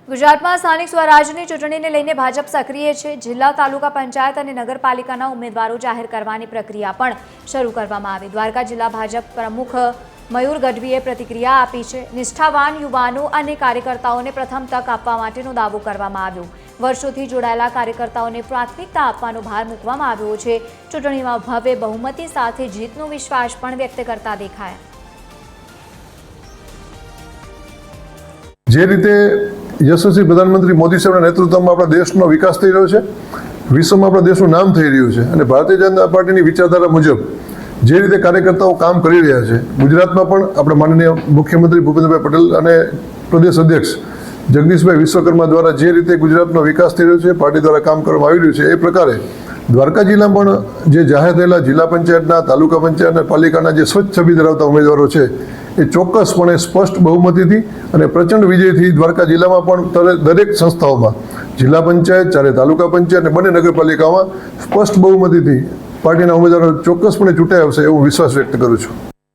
ગુજરાતમાં સ્થાનિક સ્વરાજની ચૂંટણીને લઈને ભાજપ સક્રિય છે। જિલ્લા તાલુકા પંચાયત અને નગરપાલિકાના ઉમેદવારો જાહેર કરવાની પ્રક્રિયા પણ શરૂ કરવામાં આવી। દ્વારકા જિલ્લા ભાજપ પ્રમુખ મયુર ગઢવીએ પ્રતિક્રિયા આપી છે। નિષ્ઠાવાન યુવાનો અને કાર્યકર્તાઓને પ્રથમ તક આપવા માટેનો દાવો કરવામાં આવ્યો। વર્ષોથી જોડાયેલા કાર્યકર્તાઓને પ્રાથમિકતા આપવાનો ભાર મૂકવામાં આવ્યો છે। ચૂંટણીમાં ભવ્ય બહુમતી સાથે જીતનો વિશ્વાસ પણ વ્યક્ત કરતા દેખાયા। જે રીતે યશસ્વી પ્રધાનમંત્રી મોદી સાહેબના નેતૃત્વમાં આપણા દેશનો વિકાસ થઈ રહ્યો છે, વિશ્વમાં આપણા દેશનું નામ થઈ રહ્યું છે અને ભારતીય જનતા પાર્ટીની વિચારધારા મુજબ જે રીતે કાર્યકર્તાઓ કામ કરી રહ્યા છે, ગુજરાતમાં પણ આપણા માનનીય મુખ્યમંત્રી ભૂપેન્દ્રભાઈ પટેલ અને પ્રદેશ અધ્યક્ષ જગદીશભાઈ વિશ્વકર્મા દ્વારા જે રીતે ગુજરાતનો વિકાસ થઈ રહ્યો છે, પાર્ટી દ્વારા કામ કરવામાં આવી રહ્યું છે, એ પ્રકારે દ્વારકા જિલ્લામાં પણ જે જાહેર થયેલા જિલ્લા પંચાયતના, તાલુકા પંચાયત અને પાલિકાના જે સ્વચ્છ છબી ધરાવતા ઉમેદવારો છે, એ ચોક્કસપણે સ્પષ્ટ બહુમતીથી અને પ્રચંડ વિજયથી દ્વારકા જિલ્લામાં પણ દરેક સંસ્થાઓમાં જિલ્લા પંચાયત, ચારે તાલુકા પંચાયત અને બંને નગરપાલિકામાં સ્પષ્ટ બહુમતીથી પાર્ટીના ઉમેદવારો ચોક્કસપણે ચૂંટાઈ આવશે એવો વિશ્વાસ વ્યક્ત કરું છું।